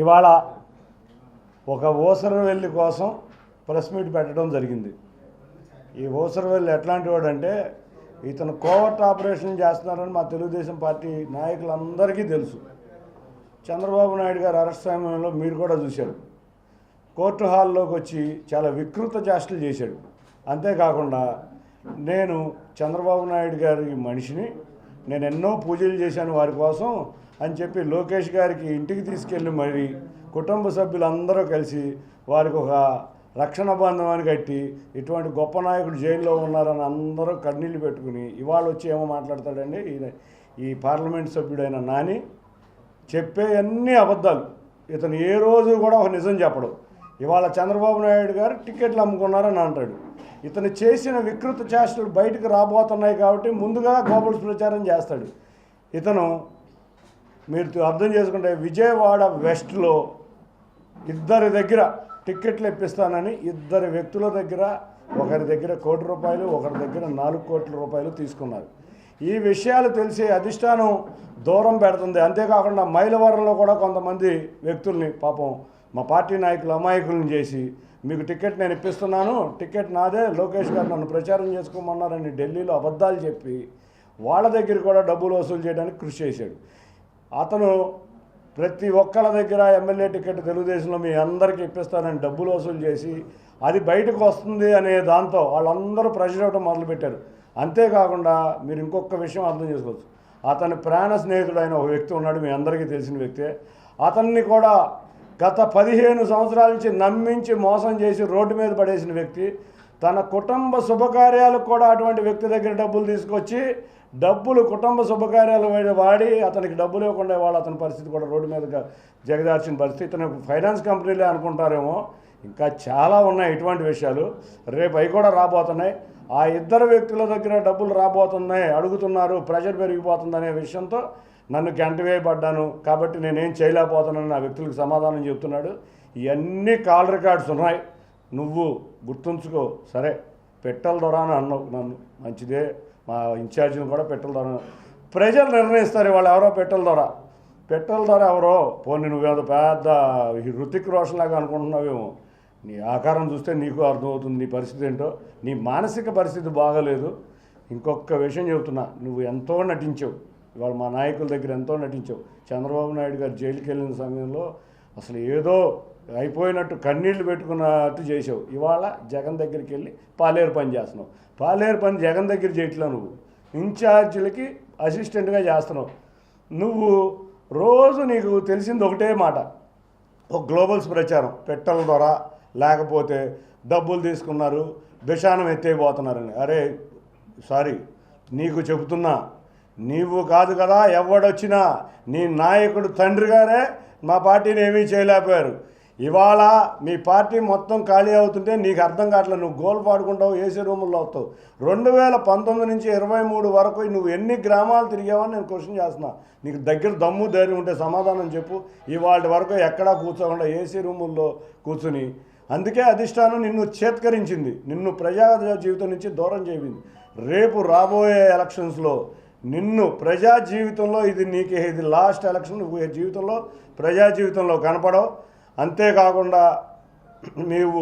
ఇవాళ ఒక ఊసరవెల్లి కోసం ప్రెస్ మీట్ పెట్టడం జరిగింది. ఈ ఊసరవెల్లి ఎట్లాంటి వాడంటే ఇతను కోవర్ట్ ఆపరేషన్ చేస్తున్నారని మా తెలుగుదేశం పార్టీ నాయకులందరికీ తెలుసు. చంద్రబాబు నాయుడు గారు అరెస్ట్ సమయంలో మీరు కూడా చూశారు. కోర్టు హాల్లోకి వచ్చి చాలా వికృత చేష్టలు చేశాడు. అంతేకాకుండా నేను చంద్రబాబు నాయుడు గారి మనిషిని, నేను ఎన్నో పూజలు చేశాను వారి కోసం అని చెప్పి లోకేష్ గారికి ఇంటికి తీసుకెళ్ళి మరి కుటుంబ సభ్యులందరూ కలిసి వారికి ఒక రక్షణ బంధం కట్టి ఇటువంటి గొప్ప నాయకుడు జైల్లో ఉన్నారని అందరూ కన్నీళ్ళు పెట్టుకుని ఇవాళ వచ్చి ఏమో మాట్లాడతాడండి. ఈ పార్లమెంట్ సభ్యుడైన నాని చెప్పే అన్ని అబద్ధాలు. ఇతను ఏ రోజు కూడా ఒక నిజం చెప్పడు. ఇవాళ చంద్రబాబు నాయుడు గారు టికెట్లు అమ్ముకున్నారని అంటాడు. ఇతను చేసిన వికృత చేష్టలు బయటకు రాబోతున్నాయి కాబట్టి ముందుగా గోబల్స్ ప్రచారం చేస్తాడు. ఇతను మీరు అర్థం చేసుకుంటే విజయవాడ వెస్ట్లో ఇద్దరి దగ్గర టిక్కెట్లు ఇప్పిస్తానని ఇద్దరు వ్యక్తుల దగ్గర, ఒకరి దగ్గర ₹1 కోటి, ఒకరి దగ్గర ₹4 కోట్ల తీసుకున్నారు. ఈ విషయాలు తెలిసి అధిష్టానం దూరం పెడుతుంది. అంతేకాకుండా మైలవరంలో కూడా కొంతమంది వ్యక్తుల్ని పాపం మా పార్టీ నాయకులు అమాయకులను చేసి మీకు టికెట్ నేను ఇప్పిస్తున్నాను, టికెట్ నాదే, లోకేష్ గారు నన్ను ప్రచారం చేసుకోమన్నారని ఢిల్లీలో అబద్ధాలు చెప్పి వాళ్ళ దగ్గర కూడా డబ్బులు వసూలు చేయడానికి కృషి చేశాడు. అతను ప్రతి ఒక్కళ్ళ దగ్గర ఎమ్మెల్యే టికెట్ తెలుగుదేశంలో మీ అందరికీ ఇప్పిస్తానని డబ్బులు వసూలు చేసి అది బయటకు వస్తుంది అనే దాంతో వాళ్ళందరూ ప్రెషర్ అవ్వడం మొదలుపెట్టారు. అంతేకాకుండా మీరు ఇంకొక విషయం అర్థం చేసుకోవచ్చు. అతని ప్రాణ స్నేహితుడైన ఒక వ్యక్తి ఉన్నాడు, మీ అందరికీ తెలిసిన వ్యక్తే. అతన్ని కూడా గత 15 సంవత్సరాల నుంచి నమ్మించి మోసం చేసి రోడ్డు మీద పడేసిన వ్యక్తి. తన కుటుంబ శుభకార్యాలకు కూడా అటువంటి వ్యక్తి దగ్గర డబ్బులు తీసుకొచ్చి కుటుంబ శుభకార్యాలు వాడి అతనికి డబ్బులు ఇవ్వకుండా వాళ్ళు అతని పరిస్థితి కూడా రోడ్డు మీద జగదార్చిన పరిస్థితి. ఇతను ఫైనాన్స్ కంపెనీలే అనుకుంటారేమో, ఇంకా చాలా ఉన్నాయి ఇటువంటి విషయాలు. రేపు అవి కూడా రాబోతున్నాయి. ఆ ఇద్దరు వ్యక్తుల దగ్గర డబ్బులు రాబోతున్నాయి, అడుగుతున్నారు, ప్రెషర్ పెరిగిపోతుందనే విషయంతో నన్ను గంటవేయబడ్డాను కాబట్టి నేనేం చేయలేకపోతున్నాను ఆ వ్యక్తులకు సమాధానం చెప్తున్నాడు. ఇవన్నీ కాల్ రికార్డ్స్ ఉన్నాయి, నువ్వు గుర్తుంచుకో. సరే పెట్టెల ద్వారా అన్నావు నన్ను, మంచిదే. మా ఇన్ఛార్జిని కూడా పెట్టెల ద్వారా ప్రజలు నిర్ణయిస్తారు. వాళ్ళు ఎవరో పెట్టెల ద్వారా ఎవరో. పోనీ నువ్వేదో పెద్ద హృతిక్ రోషన్ లాగా అనుకుంటున్నావేమో. నీ ఆకారం చూస్తే నీకు అర్థమవుతుంది నీ పరిస్థితి ఏంటో. నీ మానసిక పరిస్థితి బాగలేదు. ఇంకొక విషయం చెబుతున్నా, నువ్వు ఎంతో నటించావు. ఇవాళ మా నాయకుల దగ్గర ఎంతో నటించావు. చంద్రబాబు నాయుడు గారు జైలుకి వెళ్ళిన సమయంలో అసలు ఏదో అయిపోయినట్టు కన్నీళ్లు పెట్టుకున్నట్టు చేసావు. ఇవాళ జగన్ దగ్గరికి వెళ్ళి పాలేరు పని చేస్తున్నావు. పాలేరు పని జగన్ దగ్గర చేయట్లా, నువ్వు ఇన్ఛార్జీలకి అసిస్టెంట్గా చేస్తున్నావు. నువ్వు రోజు నీకు తెలిసింది ఒకటే మాట, ఒక గ్లోబల్స్ ప్రచారం, పెట్టెల ద్వారా లేకపోతే డబ్బులు తీసుకున్నారు, భిషానం ఎత్తైపోతున్నారని. అరే సారీ, నీకు చెబుతున్నా, నీవు కాదు కదా ఎవడొచ్చినా నీ నాయకుడు తండ్రి గారే మా పార్టీని ఏమీ చేయలేకపోయారు. ఇవాళ మీ పార్టీ మొత్తం ఖాళీ అవుతుంటే నీకు అర్థం కావట్లేదు. నువ్వు గోల్ పాడుకుంటావు, ఏసీ రూముల్లో వస్తావు. 2019 నుంచి 23 వరకు నువ్వు ఎన్ని గ్రామాలు తిరిగావని నేను క్వశ్చన్ చేస్తున్నా. నీకు దగ్గర దమ్ము ధైర్యం ఉంటే సమాధానం చెప్పు. ఇవాళ వరకు ఎక్కడా కూర్చోకుండా ఏసీ రూముల్లో కూర్చుని, అందుకే అధిష్టానం నిన్ను చేత్కరించింది, నిన్ను ప్రజా జీవితం నుంచి దూరం చేయింది. రేపు రాబోయే ఎలక్షన్స్లో నిన్ను ప్రజా జీవితంలో ఇది లాస్ట్ ఎలక్షన్, నువ్వు జీవితంలో ప్రజా జీవితంలో కనపడవు. అంతేకాకుండా నీవు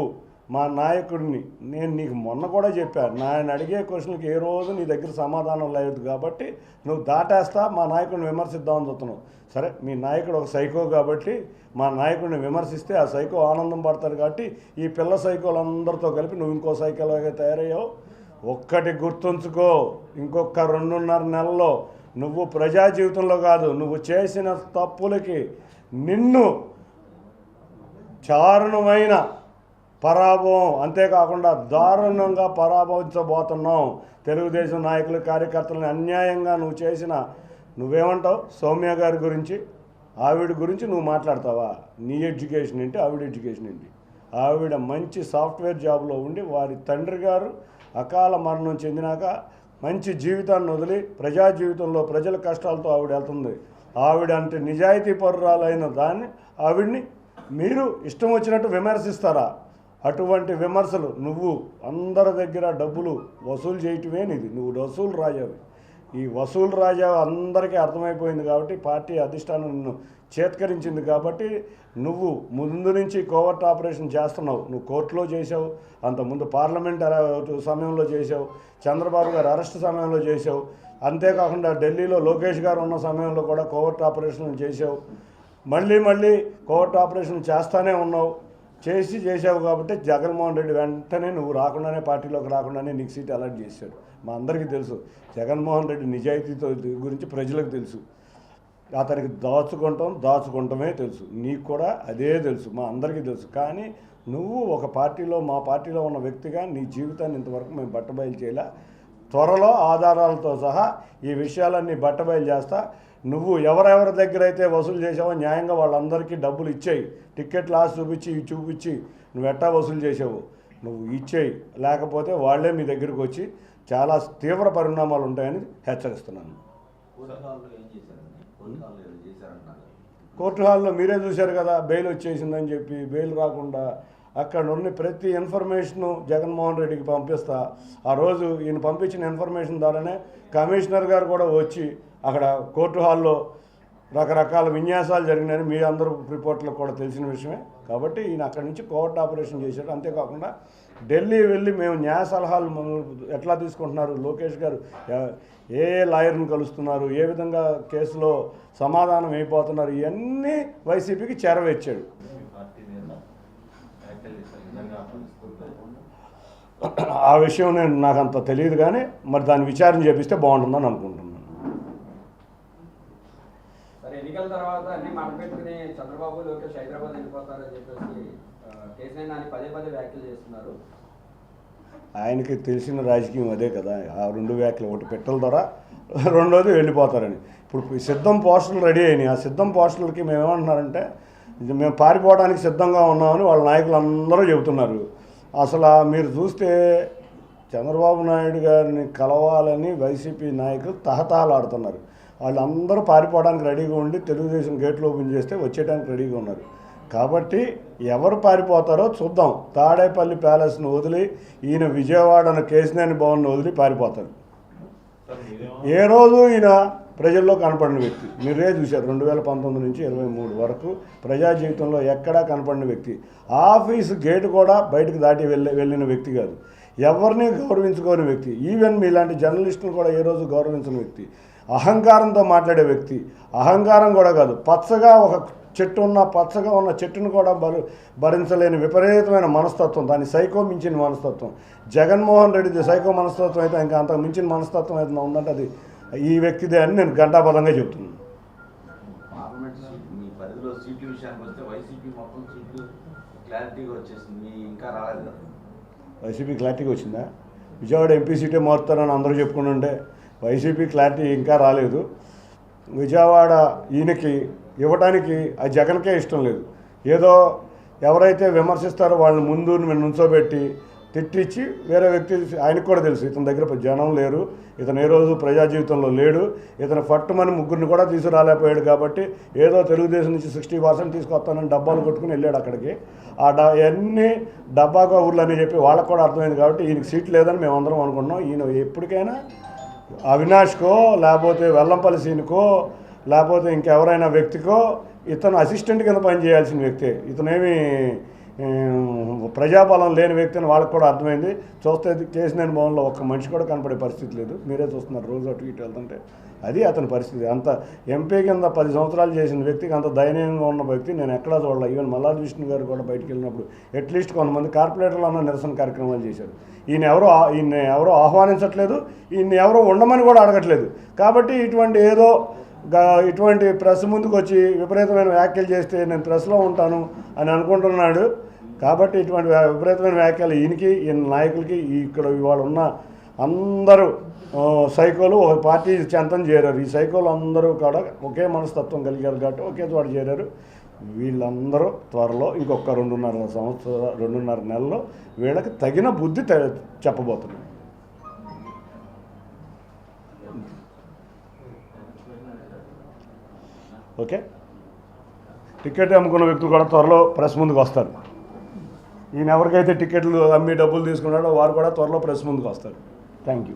మా నాయకుడిని, నేను నీకు మొన్న కూడా చెప్పాను, నేను అడిగే క్వశ్చన్కి ఏ రోజు నీ దగ్గర సమాధానం లేదు కాబట్టి నువ్వు దాటేస్తా మా నాయకుడిని విమర్శిద్దామని చూస్తున్నావు. సరే, మీ నాయకుడు ఒక సైకో కాబట్టి మా నాయకుడిని విమర్శిస్తే ఆ సైకో ఆనందం పడతారు కాబట్టి ఈ పిల్ల సైకోలందరితో కలిపి నువ్వు ఇంకో సైకోలాగా తయారయ్యావు. ఒక్కటి గుర్తుంచుకో, ఇంకొక 2.5 నెలల్లో నువ్వు ప్రజా జీవితంలో కాదు, నువ్వు చేసిన తప్పులకి నిన్ను చారుణమైన పరాభవం, అంతేకాకుండా దారుణంగా పరాభవించబోతున్నావు. తెలుగుదేశం నాయకులు కార్యకర్తలను అన్యాయంగా నువ్వు చేసిన, నువ్వేమంటావు సౌమ్య గారి గురించి, ఆవిడ గురించి నువ్వు మాట్లాడతావా? నీ ఎడ్యుకేషన్ ఏంటి, ఆవిడ ఎడ్యుకేషన్ ఏంటి? ఆవిడ మంచి సాఫ్ట్వేర్ జాబ్లో ఉండి వారి తండ్రి గారు అకాల మరణం చెందినాక మంచి జీవితాన్ని వదిలి ప్రజా జీవితంలో ప్రజల కష్టాలతో ఆవిడ వెళ్తుంది. ఆవిడ అంటే నిజాయితీ పరురాలైన ఆవిడ్ని మీరు ఇష్టం వచ్చినట్టు విమర్శిస్తారా? అటువంటి విమర్శలు నువ్వు అందరి దగ్గర డబ్బులు వసూలు చేయటమే నీది, నువ్వు వసూలు రాజావి. ఈ వసూలు రాజా అందరికీ అర్థమైపోయింది కాబట్టి పార్టీ అధిష్టానం నిన్ను చేత్కరించింది కాబట్టి నువ్వు ముందు నుంచి కోవర్ట్ ఆపరేషన్ చేస్తున్నావు. నువ్వు కోర్టులో చేసావు, అంతకుముందు పార్లమెంట్ సమయంలో చేసావు, చంద్రబాబు గారు అరెస్ట్ సమయంలో చేసావు, అంతేకాకుండా ఢిల్లీలో లోకేష్ గారు ఉన్న సమయంలో కూడా కోవర్ట్ ఆపరేషన్ చేసావు. మళ్ళీ కోవర్ట్ ఆపరేషన్ చేస్తానే ఉన్నావు. చేసావు కాబట్టి జగన్మోహన్ రెడ్డి వెంటనే నువ్వు రాకుండానే పార్టీలోకి రాకుండానే నీకు సీట్ అలాట్ చేశాడు. మా అందరికీ తెలుసు జగన్మోహన్ రెడ్డి నిజాయితీతో గురించి ప్రజలకు తెలుసు. అతనికి దాచుకుంటమే తెలుసు, నీకు కూడా అదే తెలుసు, మా అందరికీ తెలుసు. కానీ నువ్వు ఒక పార్టీలో, మా పార్టీలో ఉన్న వ్యక్తిగా నీ జీవితాన్ని ఇంతవరకు మేము బట్టబయలు చేయలే. త్వరలో ఆధారాలతో సహా ఈ విషయాలన్నీ బట్టబయలు చేస్తా. నువ్వు ఎవరెవరి దగ్గర అయితే వసూలు చేసావో న్యాయంగా వాళ్ళందరికీ డబ్బులు ఇచ్చేయి. టికెట్లు ఆశ చూపించి నువ్వు ఎట్టా వసూలు చేసావు నువ్వు ఇచ్చేయి, లేకపోతే వాళ్ళే మీ దగ్గరికి వచ్చి చాలా తీవ్ర పరిణామాలు ఉంటాయని హెచ్చరిస్తున్నాను. కోర్టు హాల్లో మీరే చూశారు కదా, బెయిల్ వచ్చేసిందని చెప్పి బెయిల్ రాకుండా అక్కడ ఉన్న ప్రతి ఇన్ఫర్మేషను జగన్మోహన్ రెడ్డికి పంపిస్తా. ఆ రోజు ఈయన పంపించిన ఇన్ఫర్మేషన్ ద్వారానే కమిషనర్ గారు కూడా వచ్చి అక్కడ కోర్టు హాల్లో రకరకాల విన్యాసాలు జరిగినాయని మీ అందరూ రిపోర్ట్లకు కూడా తెలిసిన విషయమే. కాబట్టి ఈయన అక్కడి నుంచి కోవర్ట్ ఆపరేషన్ చేశాడు. అంతేకాకుండా ఢిల్లీ వెళ్ళి మేము న్యాయ సలహాలు ఎట్లా తీసుకుంటున్నారు, లోకేష్ గారు ఏ లాయర్ని కలుస్తున్నారు, ఏ విధంగా కేసులో సమాధానం అయిపోతున్నారు, ఇవన్నీ వైసీపీకి చేరవేర్చాడు. ఆ విషయం నాకు అంత తెలియదు, కానీ మరి దాన్ని విచారణ చేపిస్తే బాగుంటుందని అనుకుంటున్నాను. ఎన్నికల తర్వాత అన్ని మాట పెట్టుకుని చంద్రబాబు లోకేష్ హైదరాబాద్ వెళ్ళిపోతారని చెప్పేసి కేసీఆర్ నాని పదే వ్యాఖ్యలు చేస్తున్నారు. ఆయనకి తెలిసిన రాజకీయం అదే కదా, ఆ రెండు వ్యాఖ్యలు, ఒకటి పెట్టల ద్వారా, రెండోది వెళ్ళిపోతారని. ఇప్పుడు సిద్ధం పోస్టర్లు రెడీ అయినాయి. ఆ సిద్ధం పోస్టర్లకి మేము ఏమంటున్నారంటే మేము పారిపోవడానికి సిద్ధంగా ఉన్నామని వాళ్ళ నాయకులు అందరూ చెబుతున్నారు. అసలు మీరు చూస్తే చంద్రబాబు నాయుడు గారిని కలవాలని వైసీపీ నాయకులు తహతహలాడుతున్నారు. వాళ్ళందరూ పారిపోవడానికి రెడీగా ఉండి తెలుగుదేశం గేట్లు ఓపెన్ చేస్తే వచ్చేయడానికి రెడీగా ఉన్నారు. కాబట్టి ఎవరు పారిపోతారో చూద్దాం. తాడేపల్లి ప్యాలెస్ను వదిలి ఈయన విజయవాడను కేసినేని భవన్ను వదిలి పారిపోతారు. ఏ రోజు ఈయన ప్రజల్లో కనపడిన వ్యక్తి మీరే చూశారు. 2019 నుంచి 23 వరకు ప్రజా జీవితంలో ఎక్కడా కనపడిన వ్యక్తి. ఆఫీసు గేటు కూడా బయటకు దాటి వెళ్ళిన వ్యక్తి కాదు. ఎవరిని గౌరవించుకోని వ్యక్తి. ఈవెన్ మీలాంటి జర్నలిస్టులు కూడా ఏ రోజు గౌరవించిన వ్యక్తి. అహంకారంతో మాట్లాడే వ్యక్తి. అహంకారం కూడా కాదు, పచ్చగా ఉన్న చెట్టును కూడా భరించలేని విపరీతమైన మనస్తత్వం, దాని సైకో మించిన మనస్తత్వం. జగన్మోహన్ రెడ్డిది సైకో మనస్తత్వం అయితే ఇంకా అంత మించిన మనస్తత్వం అయితే ఉందంటే అది ఈ వ్యక్తిదే అని నేను ఘంటాపదంగా చెప్తున్నాను. వైసీపీ క్లారిటీగా వచ్చిందా? విజయవాడ ఎంపీ సీటే మారుతారని అందరూ చెప్పుకుంటుంటే వైసీపీ క్లారిటీ ఇంకా రాలేదు. విజయవాడ ఈయనకి ఇవ్వడానికి ఆ జగన్కే ఇష్టం లేదు. ఏదో ఎవరైతే విమర్శిస్తారో వాళ్ళని ముందు నుంచోబెట్టి తిట్టించి వేరే వ్యక్తి, ఆయనకు కూడా తెలుసు ఇతని దగ్గర జనం లేరు, ఇతను ఏ రోజు ప్రజా జీవితంలో లేడు, ఇతను పట్టుమని ముగ్గురిని కూడా తీసుకురాలేకపోయాడు. కాబట్టి ఏదో తెలుగుదేశం నుంచి 60% తీసుకొస్తానని డబ్బాలు కొట్టుకుని వెళ్ళాడు అక్కడికి. అన్నీ డబ్బాగా ఊర్లని చెప్పి వాళ్ళకు కూడా అర్థమైంది. కాబట్టి ఈయనకి సీట్ లేదని మేమందరం అనుకున్నాం. ఈయన ఎప్పటికైనా అవినాష్కో లేకపోతే వెల్లంపల్లి సీనుకో లేకపోతే ఇంకెవరైనా వ్యక్తికో ఇతను అసిస్టెంట్ కింద పనిచేయాల్సిన వ్యక్తే. ఇతనేమి ప్రజాబలం లేని వ్యక్తి అని వాళ్ళకి కూడా అర్థమైంది. చూస్తే కేసినేని భవన్లో ఒక్క మనిషి కూడా కనపడే పరిస్థితి లేదు. మీరే చూస్తున్నారు రోజు అటు ఇటు వెళ్తుంటే. అది అతని పరిస్థితి. అంత ఎంపీ కింద 10 సంవత్సరాలు చేసిన వ్యక్తికి అంత దయనీయంగా ఉన్న వ్యక్తి నేను ఎక్కడా చూడలే. ఈవెన్ మల్లాది విష్ణు గారు కూడా బయటికి వెళ్ళినప్పుడు అట్లీస్ట్ కొంతమంది కార్పొరేటర్లు అన్న నిరసన కార్యక్రమాలు చేశారు. ఈయన ఎవరో ఆహ్వానించట్లేదు, ఈయన ఎవరో ఉండమని కూడా అడగట్లేదు. కాబట్టి ఇటువంటి ప్రెస్ ముందుకు వచ్చి విపరీతమైన వ్యాఖ్యలు చేస్తే నేను ప్రెస్లో ఉంటాను అని అనుకుంటున్నాడు. కాబట్టి ఇటువంటి విపరీతమైన వ్యాఖ్యలు ఈయన నాయకులకి ఇక్కడ ఇవాళ ఉన్న అందరూ సైకోలు ఒక పార్టీ చెంతం చేరారు. ఈ సైకోలు అందరూ కూడా ఒకే మనస్తత్వం కలిగారు కాబట్టి ఒకే చోట చేరారు. వీళ్ళందరూ త్వరలో ఇంకొక 2.5 నెలల్లో వీళ్ళకి తగిన బుద్ధి చెప్పబోతున్నారు. ఓకే, టికెట్ అమ్ముకున్న వ్యక్తులు కూడా త్వరలో ప్రెస్ ముందుకు వస్తారు. ఈయన ఎవరికైతే టికెట్లు అమ్మి డబ్బులు తీసుకున్నాడో వారు కూడా త్వరలో ప్రెస్ ముందుకు వస్తారు. Thank you.